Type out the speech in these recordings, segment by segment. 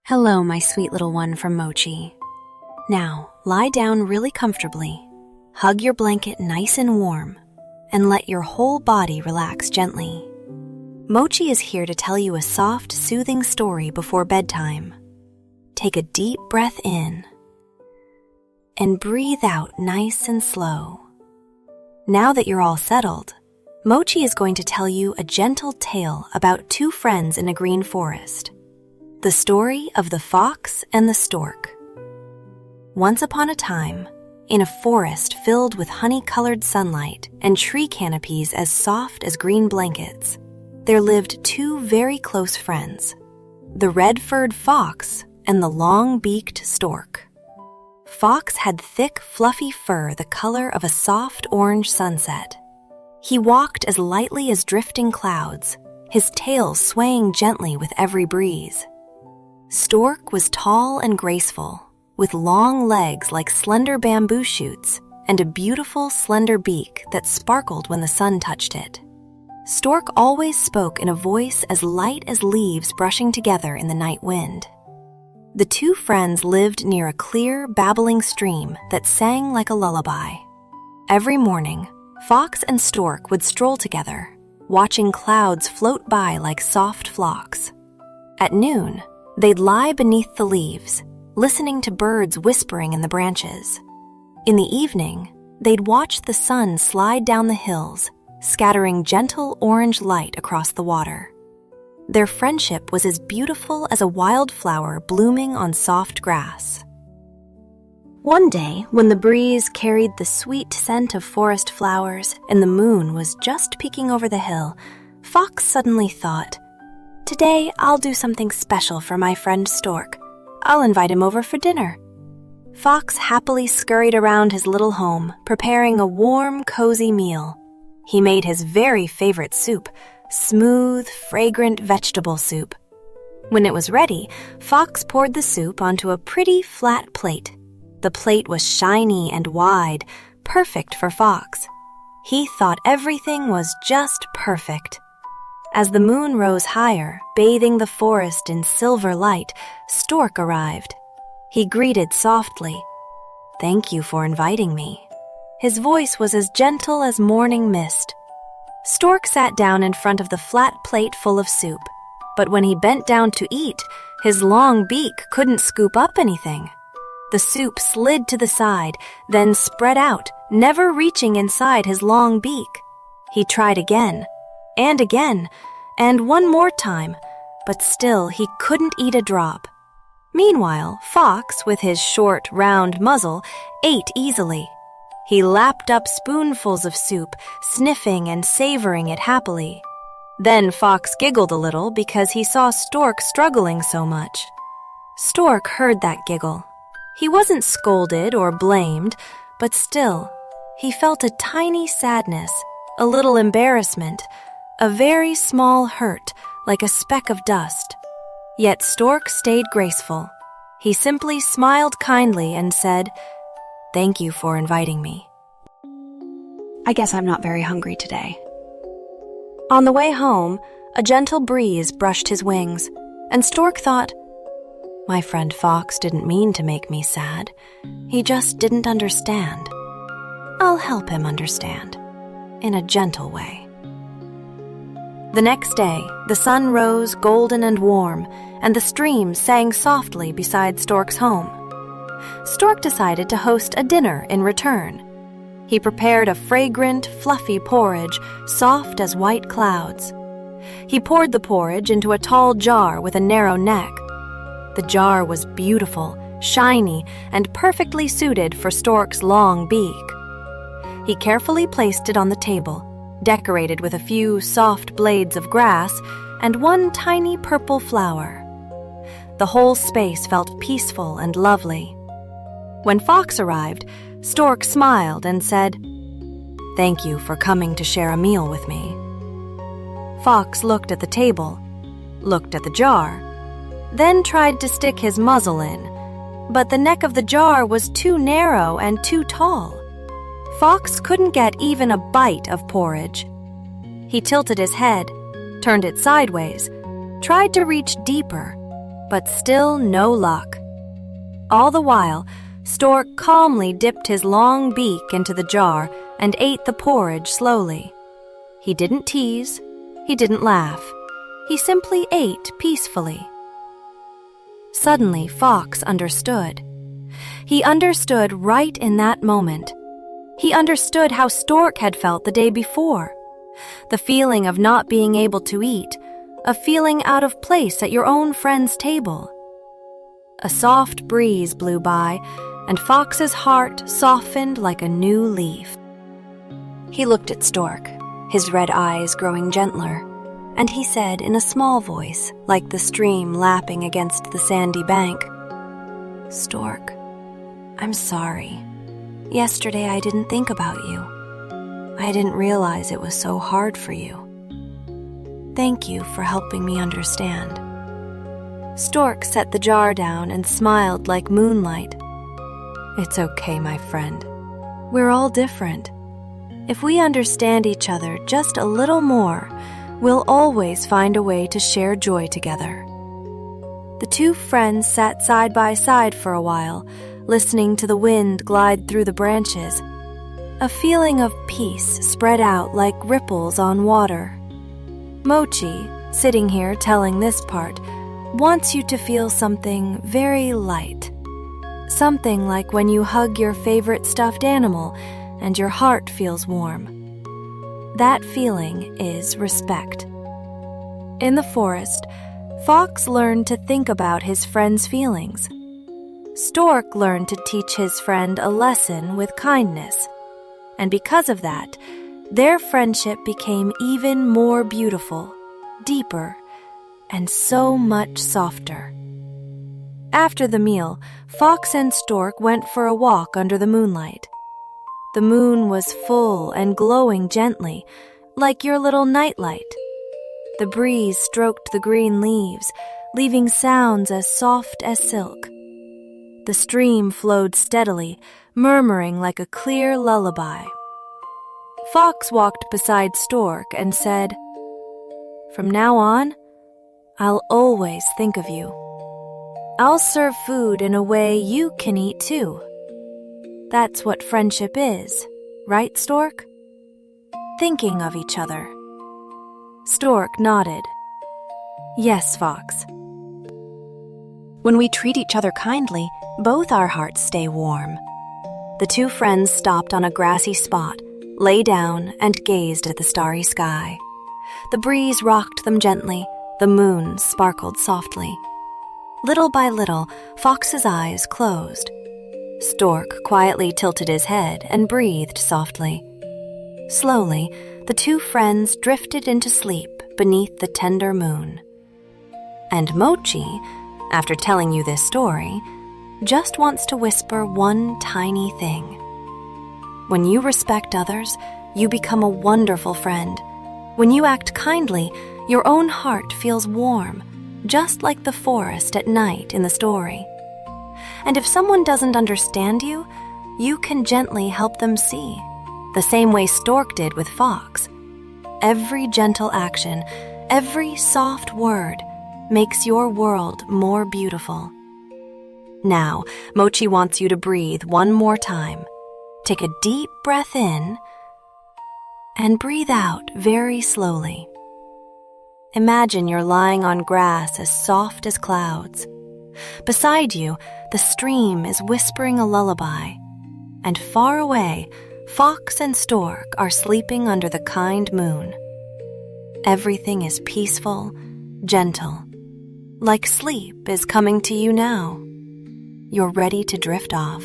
Hello, my sweet little one from Mochi. Now, lie down really comfortably, hug your blanket nice and warm, and let your whole body relax gently. Mochi is here to tell you a soft, soothing story before bedtime. Take a deep breath in and breathe out nice and slow. Now that you're all settled, Mochi is going to tell you a gentle tale about two friends in a green forest. The story of the fox and the stork. Once upon a time, in a forest filled with honey-colored sunlight and tree canopies as soft as green blankets, there lived two very close friends, the red-furred fox and the long-beaked stork. Fox had thick, fluffy fur the color of a soft orange sunset. He walked as lightly as drifting clouds, his tail swaying gently with every breeze. Stork was tall and graceful, with long legs like slender bamboo shoots and a beautiful, slender beak that sparkled when the sun touched it. Stork always spoke in a voice as light as leaves brushing together in the night wind. The two friends lived near a clear, babbling stream that sang like a lullaby. Every morning, Fox and Stork would stroll together, watching clouds float by like soft flocks. At noon, they'd lie beneath the leaves, listening to birds whispering in the branches. In the evening, they'd watch the sun slide down the hills, scattering gentle orange light across the water. Their friendship was as beautiful as a wildflower blooming on soft grass. One day, when the breeze carried the sweet scent of forest flowers and the moon was just peeking over the hill, Fox suddenly thought, "Today, I'll do something special for my friend Stork. I'll invite him over for dinner." Fox happily scurried around his little home, preparing a warm, cozy meal. He made his very favorite soup, smooth, fragrant vegetable soup. When it was ready, Fox poured the soup onto a pretty, flat plate. The plate was shiny and wide, perfect for Fox. He thought everything was just perfect. As the moon rose higher, bathing the forest in silver light, Stork arrived. He greeted softly, "Thank you for inviting me." His voice was as gentle as morning mist. Stork sat down in front of the flat plate full of soup, but when he bent down to eat, his long beak couldn't scoop up anything. The soup slid to the side, then spread out, never reaching inside his long beak. He tried again, and one more time, but still he couldn't eat a drop. Meanwhile, Fox, with his short, round muzzle, ate easily. He lapped up spoonfuls of soup, sniffing and savoring it happily. Then Fox giggled a little because he saw Stork struggling so much. Stork heard that giggle. He wasn't scolded or blamed, but still, he felt a tiny sadness, a little embarrassment, a very small hurt, like a speck of dust. Yet Stork stayed graceful. He simply smiled kindly and said, "Thank you for inviting me. I guess I'm not very hungry today." On the way home, a gentle breeze brushed his wings, and Stork thought, "My friend Fox didn't mean to make me sad. He just didn't understand. I'll help him understand, in a gentle way." The next day, the sun rose golden and warm, and the stream sang softly beside Stork's home. Stork decided to host a dinner in return. He prepared a fragrant, fluffy porridge, soft as white clouds. He poured the porridge into a tall jar with a narrow neck. The jar was beautiful, shiny, and perfectly suited for Stork's long beak. He carefully placed it on the table, decorated with a few soft blades of grass and one tiny purple flower. The whole space felt peaceful and lovely. When Fox arrived, Stork smiled and said, "Thank you for coming to share a meal with me." Fox looked at the table, looked at the jar, then tried to stick his muzzle in, but the neck of the jar was too narrow and too tall. Fox couldn't get even a bite of porridge. He tilted his head, turned it sideways, tried to reach deeper, but still no luck. All the while, Stork calmly dipped his long beak into the jar and ate the porridge slowly. He didn't tease, he didn't laugh. He simply ate peacefully. Suddenly, Fox understood. He understood right in that moment. He understood how Stork had felt the day before. The feeling of not being able to eat, a feeling out of place at your own friend's table. A soft breeze blew by, and Fox's heart softened like a new leaf. He looked at Stork, his red eyes growing gentler, and he said in a small voice, like the stream lapping against the sandy bank, "Stork, I'm sorry. Yesterday I didn't think about you. I didn't realize it was so hard for you. Thank you for helping me understand." Stork set the jar down and smiled like moonlight. "It's okay, my friend. We're all different. If we understand each other just a little more, we'll always find a way to share joy together." The two friends sat side by side for a while, listening to the wind glide through the branches. A feeling of peace spread out like ripples on water. Mochi, sitting here telling this part, wants you to feel something very light. Something like when you hug your favorite stuffed animal and your heart feels warm. That feeling is respect. In the forest, Fox learned to think about his friend's feelings. Stork learned to teach his friend a lesson with kindness. And because of that, their friendship became even more beautiful, deeper, and so much softer. After the meal, Fox and Stork went for a walk under the moonlight. The moon was full and glowing gently, like your little nightlight. The breeze stroked the green leaves, leaving sounds as soft as silk. The stream flowed steadily, murmuring like a clear lullaby. Fox walked beside Stork and said, "From now on, I'll always think of you. I'll serve food in a way you can eat too. That's what friendship is, right, Stork? Thinking of each other." Stork nodded. "Yes, Fox. When we treat each other kindly, both our hearts stay warm." The two friends stopped on a grassy spot, lay down, and gazed at the starry sky. The breeze rocked them gently, the moon sparkled softly. Little by little, Fox's eyes closed. Stork quietly tilted his head and breathed softly. Slowly, the two friends drifted into sleep beneath the tender moon. And Mochi, after telling you this story, just wants to whisper one tiny thing. When you respect others, you become a wonderful friend. When you act kindly, your own heart feels warm, just like the forest at night in the story. And if someone doesn't understand you, you can gently help them see, the same way Stork did with Fox. Every gentle action, every soft word makes your world more beautiful. Now, Mochi wants you to breathe one more time. Take a deep breath in and breathe out very slowly. Imagine you're lying on grass as soft as clouds. Beside you, the stream is whispering a lullaby, and far away, Fox and Stork are sleeping under the kind moon. Everything is peaceful, gentle, like sleep is coming to you now. You're ready to drift off.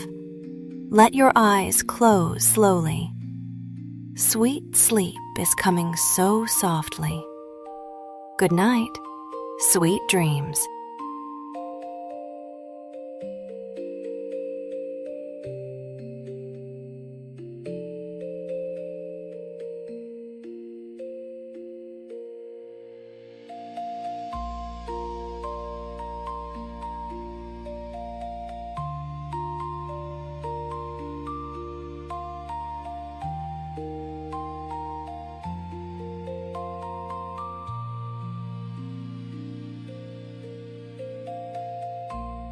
Let your eyes close slowly. Sweet sleep is coming so softly. Good night, sweet dreams.